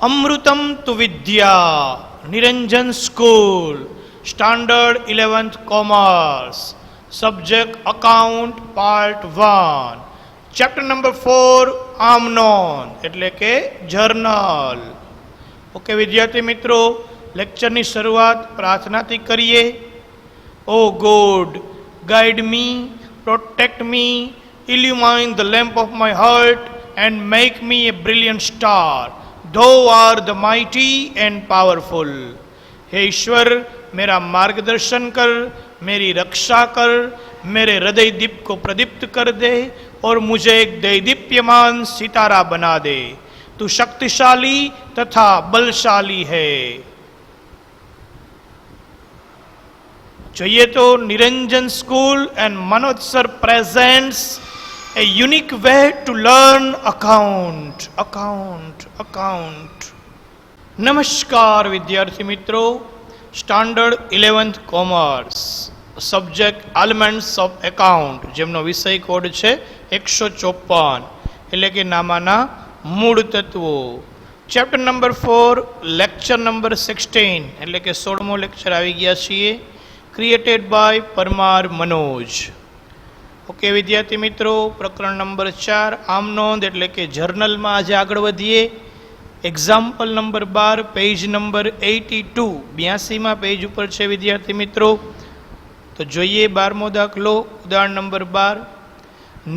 અમૃતમ તુ વિદ્યા, Niranjan school, standard 11th commerce, subject account, part 1, chapter number 4, આમનોંધ એટલે કે જર્નલ. ઓકે વિદ્યાર્થી મિત્રો, લેક્ચરની શરૂઆત પ્રાર્થનાથી કરીએ. O God, guide me, protect me, illumine the lamp of my heart and make me a brilliant star. Thou art the mighty and powerful. हे ईश्वर, मेरा मार्गदर्शन कर, मेरी रक्षा कर, मेरे हृदय दीप को प्रदीप्त कर दे और मुझे एक दैदीप्यमान सितारा बना दे. तू शक्तिशाली तथा बलशाली है. જોઈએ તો Niranjan school and Manoj sir presents a unique way to learn account. નમસ્કાર વિદ્યાર્થી મિત્રો, standard 11th commerce, subject elements of account, જેમનો વિષય કોડ છે 154 એટલે કે નામાના મૂળ તત્વો. ચેપ્ટર નંબર 4, લેક્ચર નંબર 16 એટલે કે 16મો લેક્ચર આવી ગયા છીએ. Created by Parmar Manoj. Okay વિદ્યાર્થી મિત્રો, પ્રકરણ નંબર 4 આમનોંધ એટલે કે જર્નલમાં આજે આગળ વધીએ. એક્ઝામ્પલ નંબર 12, પેજ નંબર 82, 82માં પેજ ઉપર છે વિદ્યાર્થી મિત્રો. તો જોઈએ 12મો દાખલો, ઉદાહરણ નંબર 12.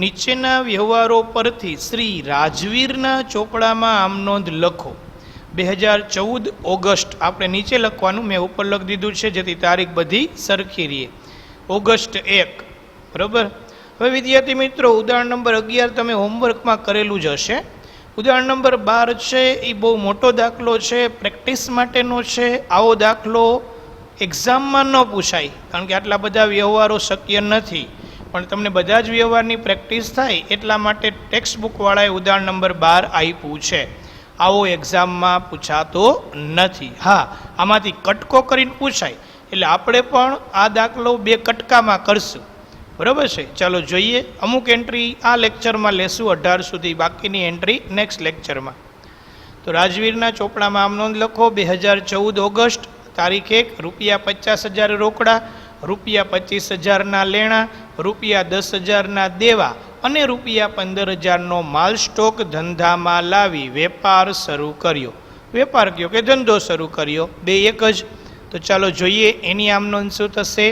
નીચેના વ્યવહારો પરથી શ્રી રાજવીરના ચોપડામાં આમનોંધ લખો. 2014 ઓગસ્ટ આપણે નીચે લખવાનું, મેં ઉપર લખી દીધું છે જેથી તારીખ બધી સરખી રહે. ઓગસ્ટ 1, બરાબર. હવે વિદ્યાર્થી મિત્રો, ઉદાહરણ નંબર 11 તમે હોમવર્કમાં કરેલું જ હશે. ઉદાહરણ નંબર 12 છે એ બહુ મોટો દાખલો છે, પ્રેક્ટિસ માટેનો છે. આવો દાખલો એક્ઝામમાં ન પૂછાય કારણ કે આટલા બધા વ્યવહારો શક્ય નથી, પણ તમને બધા જ વ્યવહારની પ્રેક્ટિસ થાય એટલા માટે ટેક્સ્ટ બુકવાળાએ ઉદાહરણ નંબર 12 આપ્યું છે. આવો એક્ઝામમાં પૂછાતો નથી. હા, આમાંથી કટકો કરીને પૂછાય, એટલે આપણે પણ આ દાખલો 2 કટકામાં કરશું, બરાબર છે. ચાલો જોઈએ. અમુક એન્ટ્રી આ લેક્ચરમાં લેશું 18 સુધી, બાકીની એન્ટ્રી નેક્સ્ટ લેક્ચરમાં. તો રાજવીરના ચોપડામાં આમ નોંધ લખો. 2014 ઓગસ્ટ, તારીખ 1, ₹50,000 રોકડા, ₹25,000 લેણા, ₹10,000 દેવા અને ₹15,000 માલ સ્ટોક ધંધામાં લાવી વેપાર શરૂ કર્યો. વેપાર કયો કે ધંધો શરૂ કર્યો, બે એક જ. તો ચાલો જોઈએ એની આમનોંધ શું થશે.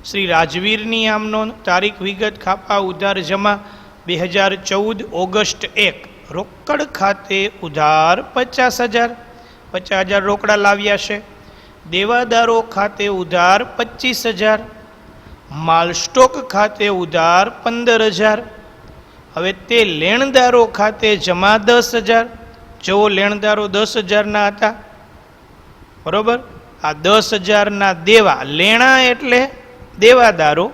શ્રી રાજવીરની આમનોંધ, તારીખ, વિગત, ખાપા, ઉધાર, જમા. 2014 ઓગસ્ટ 1, રોકડ ખાતે ઉધાર 50,000, 50,000 રોકડા લાવ્યા છે. દેવાદારો ખાતે ઉધાર 25,000, માલ સ્ટોક ખાતે ઉધાર 15,000. હવે તે લેણદારો ખાતે જમા 10,000. જો લેણદારો 10,000 હતા, બરોબર. આ 10,000 દેવા, લેણા એટલે દેવાદારો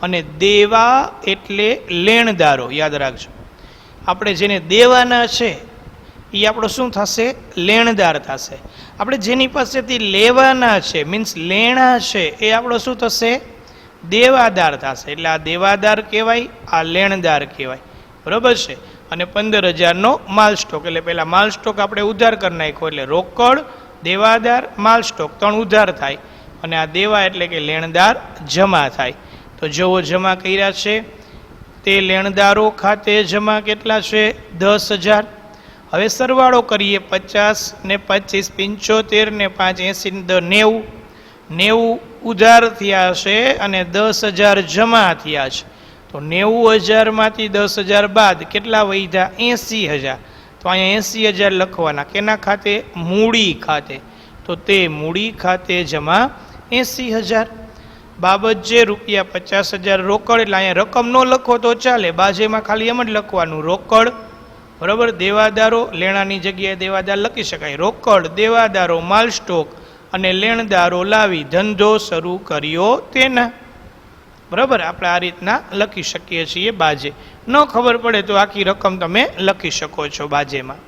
અને દેવા એટલે લેણદારો. યાદ રાખજો, આપણે જેને દેવાના છે એ આપણો શું થશે? લેણદાર થશે. આપણે જેની પાસેથી લેવાના છે મીન્સ લેણા છે એ આપણો શું થશે? દેવાદાર થશે. એટલે આ દેવાદાર કહેવાય, આ લેણદાર કહેવાય, બરાબર છે. અને 15,000નો માલ સ્ટોક, એટલે પહેલાં માલ સ્ટોક આપણે ઉધાર કરી નાખ્યો, એટલે રોકડ, દેવાદાર, માલ સ્ટોક 3 ઉધાર થાય અને આ દેવા એટલે કે લેણદાર જમા થાય. તો જેવો જમા કર્યા છે તે લેણદારો ખાતે જમા કેટલા છે? 10,000. હવે સરવાળો કરીએ. 50 ને 25 75 ને 5 80 90, 90 ઉધાર થયા છે અને 10,000 જમા થયા છે. તો 90,000માંથી 10,000 બાદ કેટલા વધ્યા? 80,000. તો અહીંયા 80,000 લખવાના. કેના ખાતે? મૂડી ખાતે. તો તે મૂડી ખાતે જમા 80,000. બાબત જે ₹50,000 રોકડ, એટલે અહીંયા રકમ ન લખો તો ચાલે, બાજુમાં ખાલી એમ જ લખવાનું રોકડ, બરાબર. દેવાદારો, લેણાની જગ્યાએ દેવાદાર લખી શકાય. રોકડ, દેવાદારો, માલ સ્ટોક અને લેણદારો લાવી ધંધો શરૂ કર્યો તેના, બરાબર. આપણે આ રીતના લખી શકીએ છીએ બાજે. ન ખબર પડે તો આખી રકમ તમે લખી શકો છો બાજેમાં.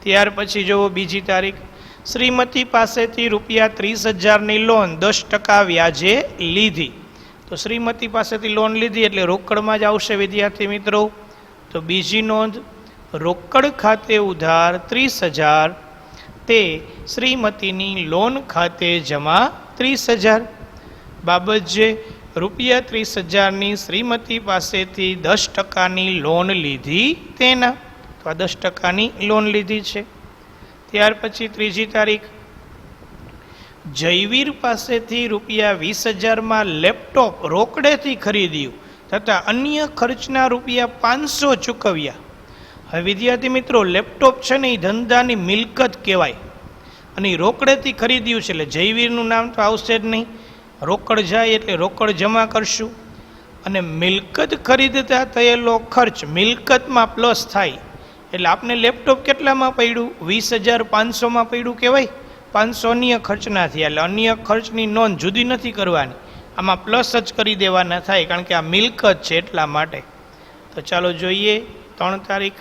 ત્યાર પછી જુઓ બીજી તારીખ. શ્રીમતી પાસેથી ₹30,000ની લોન 10% વ્યાજે લીધી. તો શ્રીમતી પાસેથી લોન લીધી એટલે રોકડમાં જ આવશે વિદ્યાર્થી મિત્રો. તો બીજી નોંધ, રોકડ ખાતે ઉધાર 30,000 તે શ્રીમતીની લોન ખાતે જમા 30,000 બાબત જે રૂપિયા 30,000ની શ્રીમતી પાસેથી 10%ની લોન લીધી તેના, તો આ 10%ની લોન લીધી છે. ત્યાર પછી ત્રીજી તારીખ, જયવીર પાસેથી રૂપિયા 20,000માં લેપટોપ રોકડેથી ખરીદ્યું તથા અન્ય ખર્ચના રૂપિયા 500 ચૂકવ્યા. હવે વિદ્યાર્થી મિત્રો, લેપટોપ છે ને એ ધંધાની મિલકત કહેવાય અને એ રોકડેથી ખરીદ્યું છે એટલે જયવીરનું નામ તો આવશે જ નહીં. રોકડ જાય એટલે રોકડ જમા કરશું અને મિલકત ખરીદતા થયેલો ખર્ચ મિલકતમાં પ્લસ થાય એટલે આપને લેપટોપ કેટલામાં પડ્યું? 20,500માં પડ્યું કહેવાય. 500 અન્ય ખર્ચના થયા એટલે અન્ય ખર્ચની નોંધ જુદી નથી કરવાની, આમાં પ્લસ જ કરી દેવાના થાય કારણ કે આ મિલકત છે એટલા માટે. તો ચાલો જોઈએ 3 તારીખ.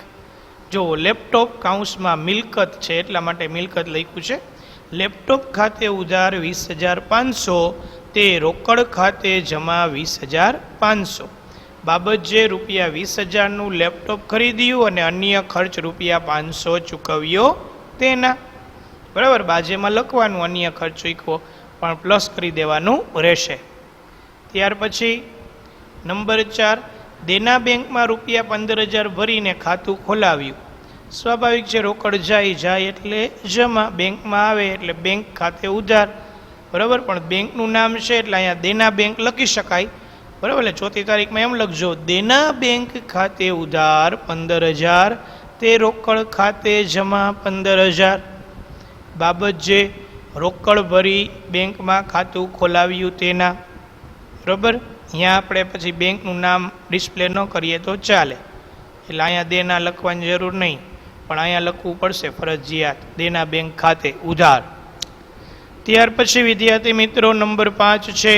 જો લેપટોપ કાઉન્સમાં મિલકત છે એટલા માટે મિલકત લખ્યું છે. લેપટોપ ખાતે ઉધાર 20,500 તે રોકડ ખાતે જમા 20,500 બાબત જે રૂપિયા 20,000નું લેપટોપ ખરીદ્યું અને અન્ય ખર્ચ રૂપિયા 500 ચૂકવ્યો તેના. બરાબર, બાજુમાં લખવાનું અન્ય ખર્ચ ચૂકવો પણ પ્લસ કરી દેવાનું રહેશે. ત્યાર પછી નંબર 4, દેના બેંકમાં રૂપિયા 15,000 ભરીને ખાતું ખોલાવ્યું. સ્વાભાવિક છે, રોકડ જાય એટલે જમા, બેંકમાં આવે એટલે બેંક ખાતે ઉધાર. બરાબર, પણ બેંકનું નામ છે એટલે અહીંયા દેના બેંક લખી શકાય. બરાબર, એટલે 4મી તારીખમાં એમ લખજો, દેના બેંક ખાતે ઉધાર 15,000 તે રોકડ ખાતે જમા 15,000 બાબત જે રોકડ ભરી બેંકમાં ખાતું ખોલાવ્યું તેના. બરાબર, અહીંયા આપણે પછી બેંકનું નામ ડિસ્પ્લે ન કરીએ તો ચાલે એટલે અહીંયા દેના લખવાની જરૂર નહીં, પણ અહીંયા લખવું પડશે ફરજિયાત, દેના બેંક ખાતે ઉધાર. ત્યાર પછી વિદ્યાર્થી મિત્રો નંબર 5 છે,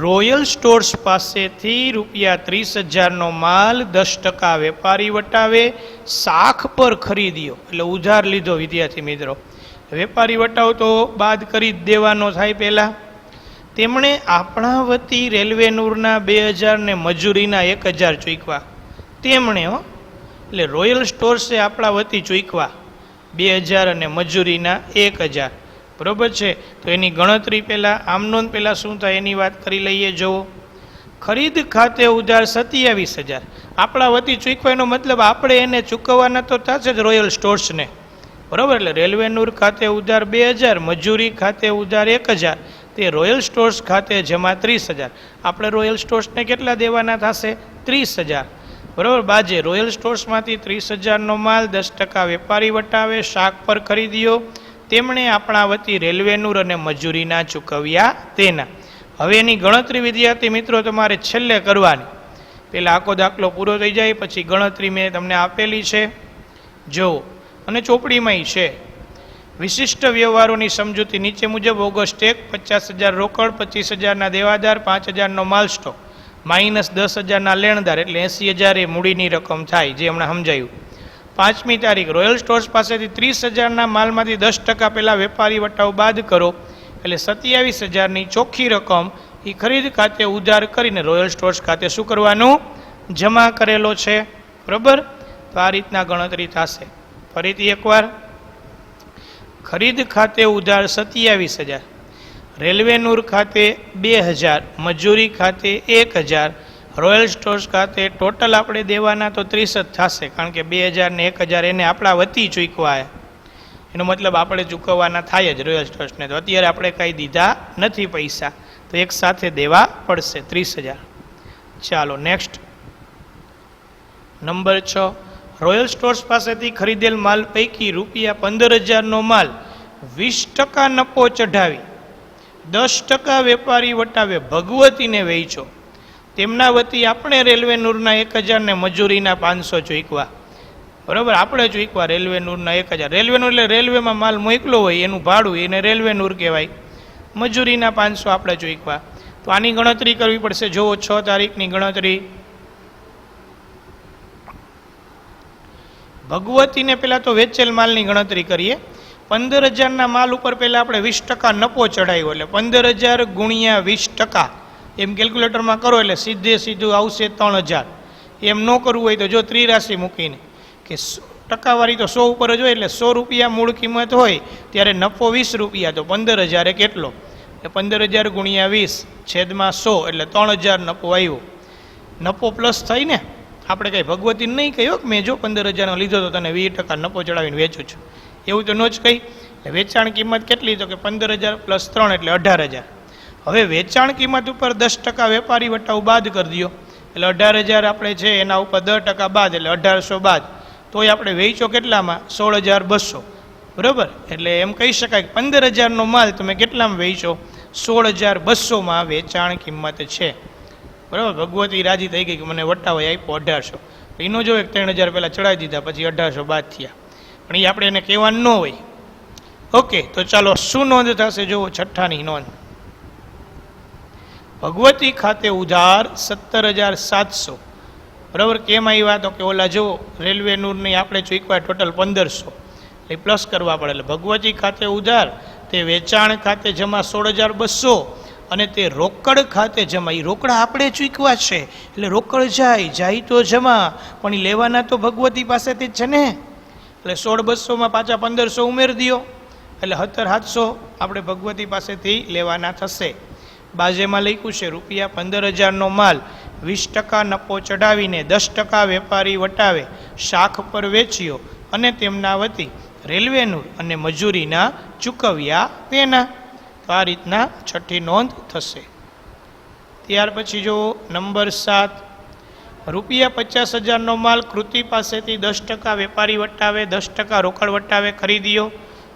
રોયલ સ્ટોર્સ પાસેથી રૂપિયા 30,000નો માલ 10% વેપારી વટાવે શાખ પર ખરીદ્યો એટલે ઉધાર લીધો. વિદ્યાર્થી મિત્રો, વેપારી વટાવ તો બાદ કરી જ દેવાનો થાય પહેલાં. તેમણે આપણા વતી રેલવે નૂરના 2,000 ને મજૂરીના 1,000 ચૂકવા. તેમણે એટલે રોયલ સ્ટોર્સે આપણા વતી ચૂકવા 2,000 અને મજૂરીના 1,000. બરાબર છે, તો એની ગણતરી પહેલાં આમનોંધ પહેલાં શું થાય એની વાત કરી લઈએ. જુઓ, ખરીદ ખાતે ઉધાર 27,000 આપણા વતી ચૂકવાનો મતલબ આપણે એને ચૂકવવાના તો થશે જ રોયલ સ્ટોર્સને. બરાબર, એટલે રેલવે નૂર ખાતે ઉધાર 2,000, મજૂરી ખાતે ઉધાર 1,000 તે રોયલ સ્ટોર્સ ખાતે જમા 30,000. આપણે રોયલ સ્ટોર્સને કેટલા દેવાના થશે? 30,000. બરાબર, બાજે રોયલ સ્ટોર્સમાંથી 30,000નો માલ 10% વેપારી વટાવે શાક પર ખરીદ્યો. તેમણે આપણા વતી રેલવે નૂર અને મજૂરીના ચૂકવ્યા તેના. હવે એની ગણતરી વિદ્યાર્થી મિત્રો તમારે છેલ્લે કરવાની. પહેલાં આખો દાખલો પૂરો થઈ જાય પછી ગણતરી મેં તમને આપેલી છે, જુઓ, અને ચોપડીમાંય છે. વિશિષ્ટ વ્યવહારોની સમજૂતી નીચે મુજબ: ઓગસ્ટ 1, 50,000 રોકડ, 25,000ના દેવાદાર, 5,000નો માલ સ્ટોક, માઇનસ 10,000ના લેણદાર એટલે 80,000 એ મૂડીની રકમ થાય, જે હમણાં સમજાયું. 5મી તારીખ, રોયલ સ્ટોર્સ પાસેથી 30,000ના માલમાંથી 10% પહેલાં વેપારી વટાવ બાદ કરો એટલે 27,000ની ચોખ્ખી રકમ એ ખરીદ ખાતે ઉધાર કરીને રોયલ સ્ટોર્સ ખાતે શું કરવાનું? જમા કરેલો છે. બરાબર, તો આ રીતના ગણતરી થશે. ફરીથી એકવાર, ખરીદ ખાતે ઉધાર 27,000, રેલવે નૂર ખાતે 2,000, મજૂરી ખાતે 1,000, રોયલ સ્ટોર્સ ખાતે ટોટલ આપણે દેવાના તો 30 જ થશે કારણ કે 2,000 ને 1,000 એને આપણા વતી ચૂકવા. એનો મતલબ આપણે ચૂકવવાના થાય જ રોયલ સ્ટોર્સને. તો અત્યારે આપણે કાંઈ દીધા નથી પૈસા, તો એક સાથે દેવા પડશે 30,000. ચાલો નેક્સ્ટ નંબર 6, રોયલ સ્ટોર્સ પાસેથી ખરીદેલ માલ પૈકી રૂપિયા 15,000નો માલ 20% નફો ચઢાવી 10% વેપારી વટાવે ભગવતીને વેચો. તેમના વતી આપણે રેલવે નૂરના 1,000 ને મજૂરીના 500 ચૂકવા. બરાબર, આપણે ચૂકવા રેલવે નૂરના 1,000. રેલવે નૂર એટલે રેલવેમાં માલ મોકલો હોય એનું ભાડું, એને રેલવે નૂર કહેવાય. મજૂરીના 500 આપણે ચૂકવા. તો આની ગણતરી કરવી પડશે. જુઓ 6 તારીખની ગણતરી. ભગવતીને પહેલાં તો વેચેલ માલની ગણતરી કરીએ. 15,000ના માલ ઉપર પહેલાં આપણે 20% નફો ચડાવ્યો એટલે 15,000 ગુણ્યા 20% એમ કેલ્ક્યુલેટરમાં કરો એટલે સીધે સીધું આવશે 3,000. એમ ન કરવું હોય તો જો ત્રિરાશિ મૂકીને કે ટકાવારી તો 100 ઉપર જ હોય, એટલે 100 રૂપિયા મૂળ કિંમત હોય ત્યારે નફો 20 રૂપિયા, તો 15,000 કેટલો? એટલે 15,000 ગુણ્યા 20 છેદમાં 100 એટલે 3,000 નફો આવ્યો. નફો પ્લસ થઈ ને, આપણે કંઈ ભગવતી નહીં કહ્યું કે મેં જો 15,000નો લીધો તો તને 20% નફો ચડાવીને વેચું છું, એવું તો ન જ કહી. વેચાણ કિંમત કેટલી? તો કે 15,000 + 3 એટલે 18,000. હવે વેચાણ કિંમત ઉપર 10% વેપારી વટાવ બાદ કરી દો, એટલે 18,000 આપણે છે એના ઉપર 10% બાદ એટલે 1,800 બાદ, તોય આપણે વેચો કેટલામાં? 16,200. બરાબર, એટલે એમ કહી શકાય કે 15,000નો માલ તમે કેટલામાં વેચો? 16,200માં વેચાણ કિંમત છે. બરાબર, ભગવતી રાજી થઈ ગઈ કે મને વટાવો આપ્યો 1,800. એનો જો 3,000 પહેલાં ચડાવી દીધા, પછી 1,800 બાદ થયા, પણ એ આપણે એને કહેવાનું ન હોય. ઓકે, તો ચાલો શું નોંધ થશે? જુઓ છઠ્ઠાની નોંધ. ભગવતી ખાતે ઉધાર 17,700. બરાબર, કેમ આવ્યા? તો કે ઓલા જુઓ રેલવે નૂરની આપણે ચૂકવા ટોટલ 1,500, એટલે પ્લસ કરવા પડે. એટલે ભગવતી ખાતે ઉધાર તે વેચાણ ખાતે જમા 16,200 અને તે રોકડ ખાતે જમા. એ રોકડા આપણે ચૂકવા છે એટલે રોકડ જાય તો જમા, પણ એ લેવાના તો ભગવતી પાસેથી જ છે ને. એટલે 16,200માં પાછા 1,500 ઉમેરી દો, એટલે 17,700 આપણે ભગવતી પાસેથી લેવાના થશે. બાજેમાં લખ્યું છે ₹15,000નો માલ 20% નફો ચડાવીને 10% વેપારી વટાવે શાખ પર વેચ્યો અને તેમના વતી રેલવેનું અને મજૂરીના ચૂકવ્યા તેના. તો આ રીતના છઠ્ઠી નોંધ થશે. ત્યાર પછી જો નંબર 7, ₹50,000નો માલ કૃતિ પાસેથી 10% વેપારી વટાવે 10% રોકડ વટાવે ખરીદ્યો.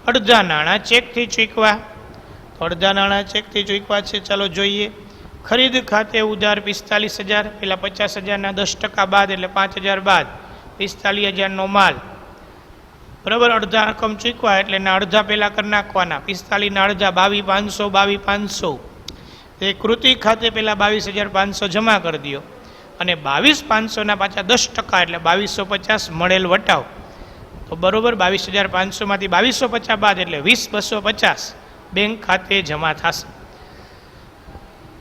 અડધા નાણાં ચેકથી ચૂકવા. તો અડધા નાણાં ચેકથી ચૂકવા છે, ચાલો જોઈએ. ખરીદ ખાતે ઉધાર 45,000, પેલા 50,000ના 10% બાદ એટલે 5,000 બાદ 45,000નો માલ. બરાબર, અડધા રકમ ચૂકવા એટલે એના અડધા પહેલાં કરી નાખવાના. 45ના અડધા 22,500, 22,500. એ કૃતિ ખાતે પહેલાં 22,500 જમા કરી દો અને 22,500ના પાછા 10% એટલે 2,250 મળેલ વટાવ. તો બરાબર, 22,500માંથી 2,250 બાદ એટલે 20,250 બેંક ખાતે જમા થશે.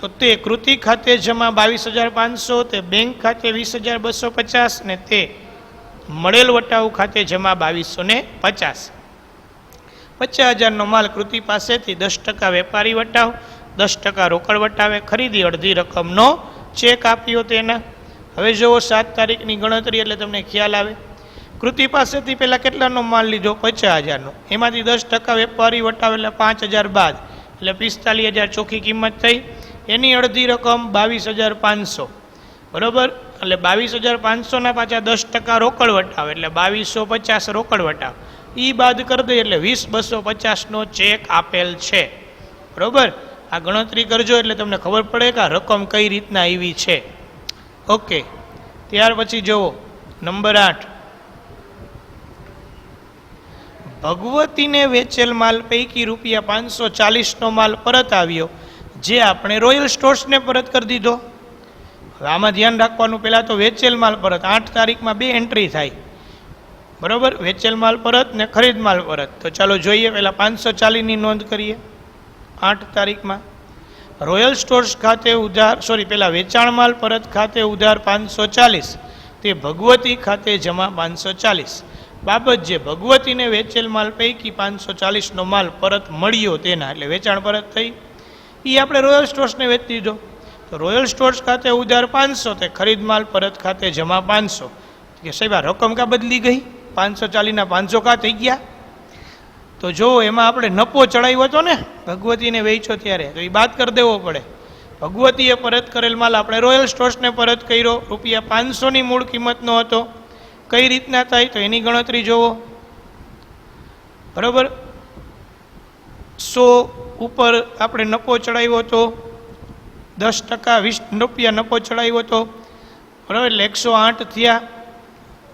તો તે કૃતિ ખાતે જમા 22,500, તે બેંક ખાતે 20,250 ને તે મળેલ વટાવ ખાતે જમા 2,250. 50,000નો માલ કૃતિ પાસેથી 10% વેપારી વટાવ 10% રોકડ વટાવે ખરીદી અડધી રકમનો ચેક આપ્યો તેના. હવે જુઓ 7 તારીખની ગણતરી એટલે તમને ખ્યાલ આવે. કૃતિ પાસેથી પહેલાં કેટલાનો માલ લીધો? 50,000નો. એમાંથી 10% વેપારી વટાવ એટલે 5,000 બાદ એટલે 45,000 ચોખ્ખી કિંમત થઈ. એની અડધી રકમ 22,500. બરાબર, એટલે 22,500ના પાછા 10% રોકડ વટાવ એટલે 2,250 રોકડ વટાવ. એ બાદ કરી દઈએ એટલે 20,250નો ચેક આપેલ છે. બરાબર, આ ગણતરી કરજો એટલે તમને ખબર પડે કે આ રકમ કઈ રીતના આવી છે. ઓકે, ત્યાર પછી જુઓ નંબર 8, ભગવતીને વેચેલ માલ પૈકી ₹540નો માલ પરત આવ્યો, જે આપણે રોયલ સ્ટોર્સને પરત કરી દીધો. હવે આમાં ધ્યાન રાખવાનું, પહેલાં તો વેચેલ માલ પરત 8 તારીખમાં 2 એન્ટ્રી થાય. બરાબર, વેચેલ માલ પરત ને ખરીદ માલ પરત. તો ચાલો જોઈએ, પહેલાં 540ની નોંધ કરીએ. 8 તારીખમાં રોયલ સ્ટોર્સ ખાતે ઉધાર પહેલાં વેચાણ માલ પરત ખાતે ઉધાર 540, તે ભગવતી ખાતે જમા 540. બાબત જે ભગવતીને વેચેલ માલ પૈકી 540નો માલ પરત મળ્યો તેના, એટલે વેચાણ પરત થઈ. એ આપણે રોયલ સ્ટોર્સને વેચી દીધો. તો રોયલ સ્ટોર્સ ખાતે ઉધાર 500, તે ખરીદ માલ પરત ખાતે જમા 500. કે સાહેબ આ રકમ કા બદલી ગઈ? 540ના 500 કા થઈ ગયા? તો જો એમાં આપણે નફો ચડાવ્યો હતો ને ભગવતીને વેચ્યો ત્યારે, તો એ બાદ કરી દેવો પડે. ભગવતીએ પરત કરેલ માલ આપણે રોયલ સ્ટોર્સને પરત કર્યો, ₹500ની મૂળ કિંમતનો હતો. કઈ રીતના થાય? તો એની ગણતરી જોવો. બરાબર, 100 ઉપર આપણે નફો ચડાવ્યો હતો, 10% ₹20 નફો ચડાવ્યો હતો. બરાબર, એટલે 108 થયા.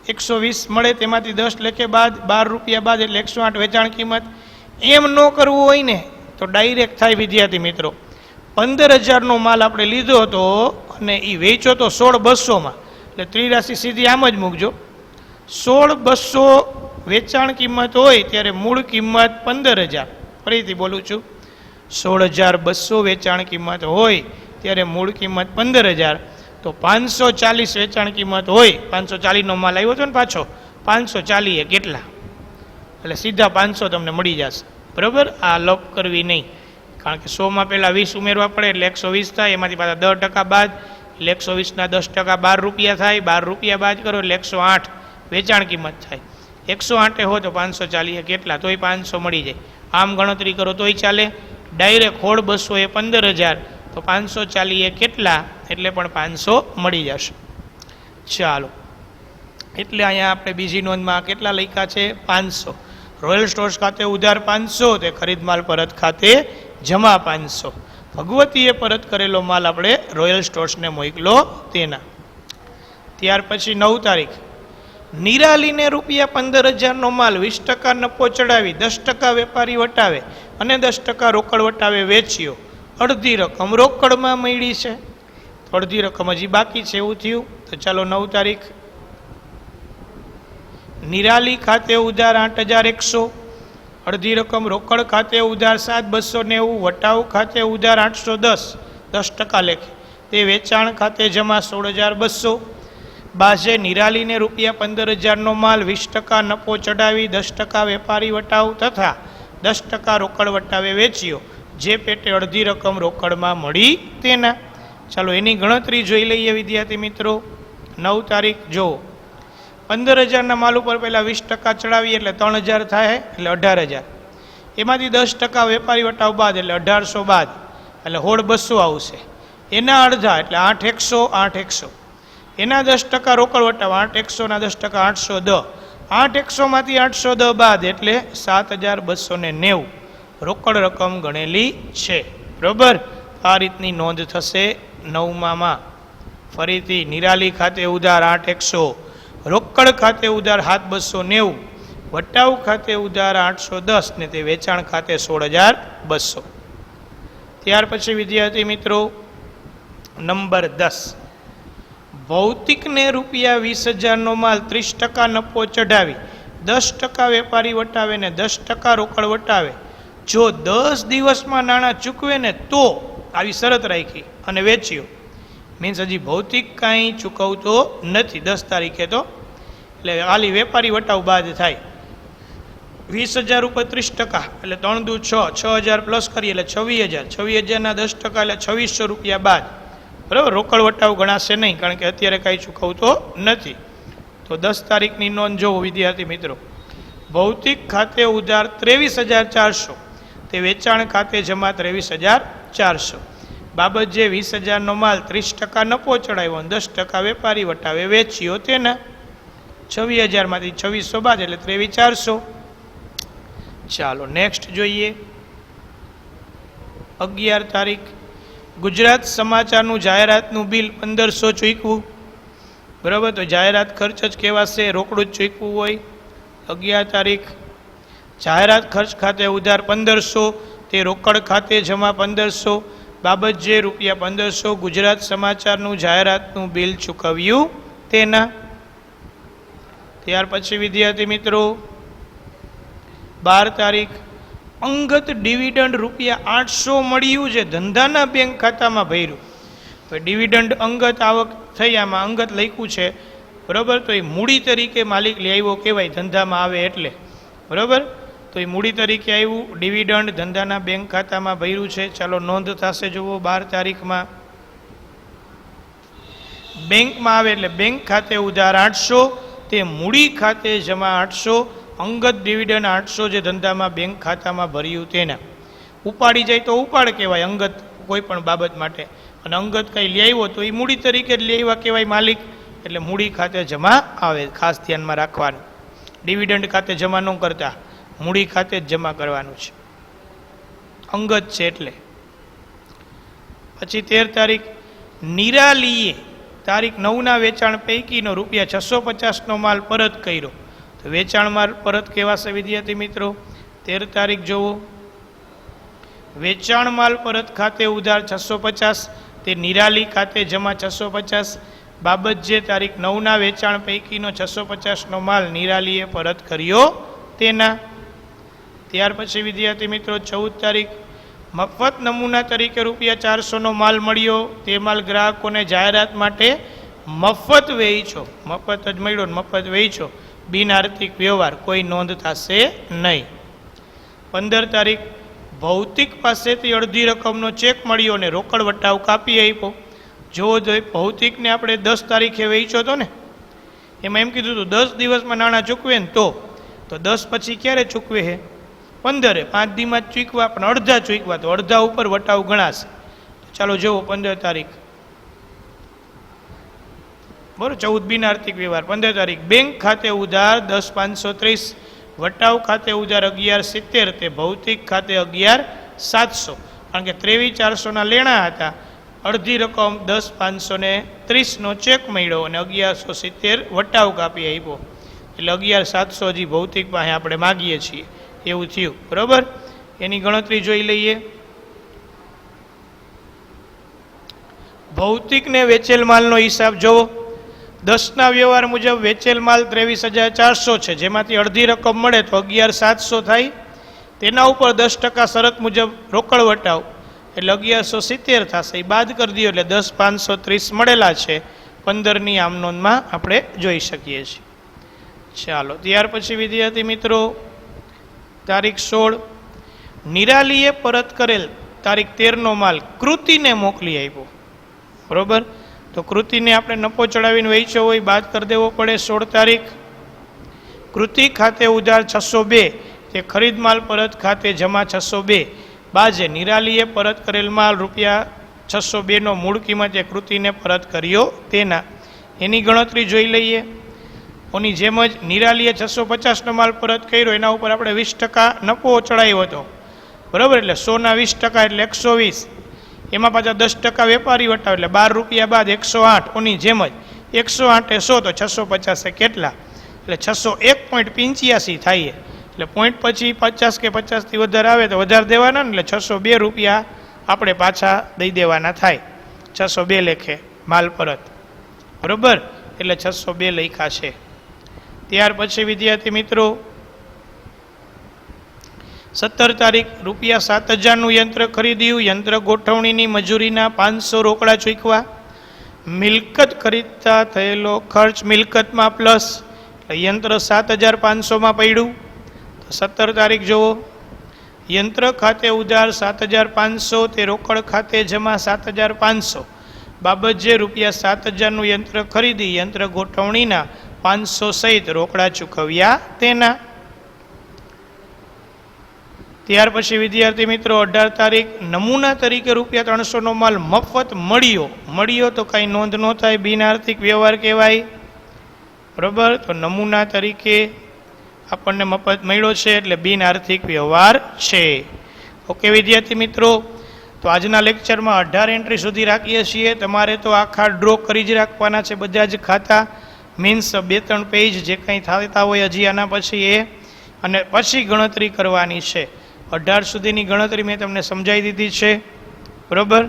120 મળે તેમાંથી 10 લેખે બાદ ₹12 બાદ એટલે 108 વેચાણ કિંમત. એમ ન કરવું હોય ને તો ડાયરેક્ટ થાય. વિદ્યાર્થી મિત્રો, 15,000નો માલ આપણે લીધો હતો અને એ વેચો તો 16,200માં, એટલે ત્રિરાશિ સીધી આમ જ મૂકજો. 16,200 વેચાણ કિંમત હોય ત્યારે મૂળ કિંમત 15,000. ફરીથી બોલું છું, 16,200 વેચાણ કિંમત હોય ત્યારે મૂળ કિંમત 15,000. તો તો 540 વેચાણ કિંમત હોય, 540નો માલ આવ્યો હતો ને પાછો, 540 એ કેટલા, એટલે સીધા 500 તમને મળી જશે. બરાબર, આ લપ કરવી નહીં, કારણ કે 100માં પહેલાં 20 ઉમેરવા પડે એટલે 120 થાય, એમાંથી પાછા 10% બાદ એટલે 120ના 10% 12 રૂપિયા થાય, 12 રૂપિયા બાદ કરો એટલે 108 વેચાણ કિંમત થાય. 108 હો તો 540 કેટલા, તોય 500 મળી જાય. આમ ગણતરી કરો તોય ચાલે. ડાયરેક્ટ હોળ 200 એ 15,000, તો 540 કેટલા, એટલે પણ 500 મળી જશે. ચાલો, એટલે અહીંયા આપણે બીજી નોંધમાં કેટલા લખ્યા છે, 500. રોયલ સ્ટોર્સ ખાતે ઉધાર 500, તે ખરીદ માલ પરત ખાતે જમા 500. ભગવતીએ પરત કરેલો માલ આપણે રોયલ સ્ટોર્સને મોકલો તેના. ત્યાર પછી 9 તારીખ, નિરાલીને ₹15,000નો માલ 20% નફો ચડાવી 10% વેપારી વટાવે અને 10% રોકડ વટાવે વેચ્યો. અડધી રકમ રોકડમાં મળી છે, તો અડધી રકમ હજી બાકી છે એવું થયું. તો ચાલો 9 તારીખ, નિરાલી ખાતે ઉધાર 8,100, અડધી રકમ રોકડ ખાતે ઉધાર 7,290, વટાવ ખાતે ઉધાર 810, 10% લેખે, તે વેચાણ ખાતે જમા 16,200. બાજે નિરાલીને ₹15,000નો માલ 20% નફો ચડાવી 10% વેપારી વટાવ તથા 10% રોકડ વટાવે વેચ્યો, જે પેટે અડધી રકમ રોકડમાં મળી તેના. ચાલો એની ગણતરી જોઈ લઈએ વિદ્યાર્થી મિત્રો. 9 તારીખ જુઓ, 15,000ના માલ ઉપર પહેલાં 20% ચડાવીએ એટલે 3,000 થાય, એટલે 18,000. એમાંથી 10% વેપારી વટાવ બાદ એટલે 1,800 બાદ, એટલે હોળ 200 આવશે. એના અડધા એટલે 8,100, 8,100. એના 10% રોકડ વટાવ 8,100ના 10% 810. 8,100માંથી 810 બાદ એટલે 7,290 રોકડ રકમ ગણેલી છે. બરોબર, આ રીતની નોંધ થશે 9માં. ફરીથી નિરાલી ખાતે ઉધાર 8,100, રોકડ ખાતે ઉધાર 7,290, વટાવ ખાતે ઉધાર 810 ને તે વેચાણ ખાતે 16,200. ત્યાર પછી વિદ્યાર્થી મિત્રો નંબર 10, ભૌતિકને ₹20,000નો માલ 30% નફો ચઢાવી 10% વેપારી વટાવે ને 10% રોકડ વટાવે, જો 10 દિવસમાં નાણાં ચૂકવે ને તો આવી શરત રાખી અને વેચ્યો. મીન્સ હજી ભૌતિક કાંઈ ચૂકવતો નથી 10 તારીખે, તો એટલે ખાલી વેપારી વટાવ બાદ થાય. 20,000 ઉપર 30% એટલે 3 દુ 6, 6,000 પ્લસ કરીએ એટલે 26,000, 26,000ના 10% એટલે 2,600 રૂપિયા બાદ. બરાબર, રોકડ વટાવ ગણાશે નહીં, કારણ કે અત્યારે કાંઈ ચૂકવતો નથી. તો 10 તારીખની નોંધ જોવો વિદ્યાર્થી મિત્રો. ભૌતિક ખાતે ઉધાર 23,400, તે વેચાણ ખાતે જમા 23,400. બાબત જે 20,000નો માલ 30% નફો ચડાવ્યો અને 10% વેપારી વટાવે વેચ્યો તેના. 26,000માંથી 2,600 બાદ એટલે 23,400. ચાલો નેક્સ્ટ જોઈએ. 11 તારીખ, ગુજરાત સમાચારનું જાહેરાતનું બિલ 1,500 ચૂકવું. બરાબર, તો જાહેરાત ખર્ચ જ કહેવાશે, રોકડું જ ચૂકવું હોય. 11 તારીખ, જાહેરાત ખર્ચ ખાતે ઉધાર 1,500, તે રોકડ ખાતે જમા 1,500. બાબત જે ₹1,500 ગુજરાત સમાચારનું જાહેરાતનું બિલ ચૂકવ્યું તેના. ત્યાર પછી વિદ્યાર્થી મિત્રો 12 તારીખ, અંગત ડિવિડન્ડ ₹800 મળ્યું છે, ધંધાના બેંક ખાતામાં ભર્યું. તો ડિવિડન્ડ અંગત આવક થઈ, આમાં અંગત લખ્યું છે. બરાબર, તો એ મૂડી તરીકે માલિક લઈ આવ્યો કહેવાય ધંધામાં આવે એટલે. બરાબર, તો એ મૂડી તરીકે આવ્યું, ડિવિડન્ડ ધંધાના બેંક ખાતામાં ભર્યું છે. ચાલો નોંધ થશે જુઓ 12 તારીખમાં. બેંકમાં આવે એટલે બેંક ખાતે ઉધાર 800, તે મૂડી ખાતે જમા 800, અંગત ડિવિડન્ડ 800 જે ધંધામાં બેંક ખાતામાં ભર્યું તેના. ઉપાડી જાય તો ઉપાડ કહેવાય અંગત કોઈ પણ બાબત માટે, અને અંગત કંઈ લઈ આવ્યો તો એ મૂડી તરીકે જ લઈ આવ્યા કહેવાય માલિક, એટલે મૂડી ખાતે જમા આવે. ખાસ ધ્યાનમાં રાખવાનું, ડિવિડન્ડ ખાતે જમા ન કરતા, મૂડી ખાતે જ જમા કરવાનું છે, અંગત છે એટલે. પછી 13 તારીખ, નિરાલીએ તારીખ 9ના વેચાણ પૈકીનો ₹650નો માલ પરત કર્યો. તો વેચાણ માલ પરત કહેવાશે વિદ્યાર્થી મિત્રો. 13 તારીખ જુઓ, વેચાણ માલ પરત ખાતે ઉધાર 650, તે નિરાલી ખાતે જમા 650. બાબત જે તારીખ 9ના વેચાણ પૈકીનો 650નો માલ નિરાલીએ પરત કર્યો તેના. ત્યાર પછી વિદ્યાર્થી મિત્રો 14 તારીખ, મફત નમૂના તરીકે ₹400નો માલ મળ્યો, તે માલ ગ્રાહકોને જાહેરાત માટે મફત વેચો, મફત જ મળ્યો મફત વેચો, બિન આર્થિક વ્યવહાર, કોઈ નોંધ થશે નહીં. 15 તારીખ ભૌતિક પાસેથી અડધી રકમનો ચેક મળ્યો અને રોકડ વટાવ કાપી આપ્યો. જો ભૌતિકને આપણે 10 તારીખે વેચ્યો હતો ને, એમાં એમ કીધું હતું 10 દિવસમાં નાણાં ચૂકવે ને તો 10 પછી ક્યારે ચૂકવે છે? 15, 5 દીમાં જ ચૂકવા, પણ અડધા ચૂકવા તો અડધા ઉપર વટાવ ગણાશે. ચાલો જુઓ 15 તારીખ બરાબર. 14 બિન આર્થિક વ્યવહાર. 15 તારીખ બેંક ખાતે ઉધાર 10,530, વટાવ ખાતે ઉધાર 1170, તે ભૌતિક ખાતે 11,700. કારણ કે 23,400ના લેણા હતા, અડધી રકમ 10,530નો ચેક મળ્યો અને 1170 વટાવ કાપી આપ્યો, એટલે 11,700 હજી ભૌતિક પાસે આપણે માગીએ છીએ એવું થયું. બરાબર, એની ગણતરી જોઈ લઈએ. ભૌતિકને વેચેલ માલનો હિસાબ જોવો. 10ના વ્યવહાર મુજબ વેચેલ માલ 23,400 છે, જેમાંથી અડધી રકમ મળે તો 11,700 થાય. તેના ઉપર 10% શરત મુજબ રોકડ વટાવ એટલે 1170 થશે, એ બાદ કરી દો એટલે 10,530 મળેલા છે. 15ની આમ નોંધમાં આપણે જોઈ શકીએ છીએ. ચાલો ત્યાર પછી વિદ્યાર્થી મિત્રો તારીખ 16, નિરાલીએ પરત કરેલ તારીખ 13નો માલ કૃતિને મોકલી આપ્યો. બરોબર, તો કૃતિને આપણે નફો ચડાવીને વેચ્યો હોય, બાદ કરી દેવો પડે. 16 તારીખ કૃતિ ખાતે ઉધાર 602, તે ખરીદ માલ પરત ખાતે જમા 602, બાજે નિરાલીએ પરત કરેલ માલ ₹602નો મૂળ કિંમતે કૃતિને પરત કર્યો તેના, એની ગણતરી જોઈ લઈએ. ઓની જેમ જ નિરાલીએ 650નો માલ પરત કર્યો, એના ઉપર આપણે 20% નફો ચડાવ્યો હતો. બરાબર, એટલે 100ના 20% એટલે 120, એમાં પાછા 10% વેપારી વટાવ એટલે ₹12 બાદ 108. ઓની જેમ જ 108 એ 100 તો 650 કેટલા, એટલે 601.85 થાય. એટલે પોઈન્ટ પછી 50 કે 50થી વધારે આવે તો વધારે દેવાના ને, એટલે ₹602 આપણે પાછા દઈ દેવાના થાય. 602 લેખે માલ પરત. બરાબર, એટલે 602 લખ્યા છે. ત્યાર પછી વિદ્યાર્થી મિત્રો 17 તારીખ ₹7,000નું યંત્ર ખરીદ્યું, યંત્ર ગોઠવણીની મજૂરીના 500 રોકડા ચૂકવા, મિલકત ખરીદતા થયેલો ખર્ચ મિલકતમાં પ્લસ, યંત્ર 7,500માં પડ્યું. 17 તારીખ જુઓ, યંત્ર ખાતે ઉધાર 7,500, તે રોકડ ખાતે જમા 7,500, બાબત જે ₹7,000નું યંત્ર ખરીદી યંત્ર ગોઠવણીના 500 સહિત રોકડા ચૂકવ્યા તેના. ત્યાર પછી વિદ્યાર્થી મિત્રો 18 તારીખ નમૂના તરીકે ₹300નો માલ મફત મળ્યો તો કાંઈ નોંધ ન થાય, બિન આર્થિક વ્યવહાર કહેવાય. બરાબર, તો નમૂના તરીકે આપણને મફત મળ્યો છે એટલે બિન આર્થિક વ્યવહાર છે. ઓકે વિદ્યાર્થી મિત્રો, તો આજના લેક્ચરમાં 18 એન્ટ્રી સુધી રાખીએ છીએ. તમારે તો આખા ડ્રો કરી જ રાખવાના છે બધા જ ખાતા, મીન્સ 2-3 પેજ જે કંઈ થતા હોય હજી આના પછી એ, અને પછી ગણતરી કરવાની છે. 18 સુધીની ગણતરી મેં તમને સમજાવી દીધી છે. બરાબર,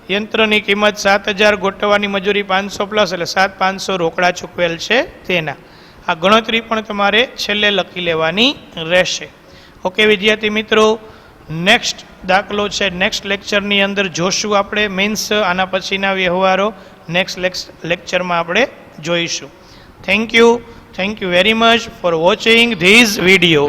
યંત્રની કિંમત 7,000, ગોઠવવાની મજૂરી 500 પ્લસ એટલે 7,500 રોકડા ચૂકવેલ છે તેના. આ ગણતરી પણ તમારે છેલ્લે લખી લેવાની રહેશે. ઓકે વિદ્યાર્થી મિત્રો, નેક્સ્ટ દાખલો છે નેક્સ્ટ લેક્ચરની અંદર જોશું આપણે, મીન્સ આના પછીના વ્યવહારો નેક્સ્ટ લેક્ચરમાં આપણે જોઈશું. Thank you very much for watching this video.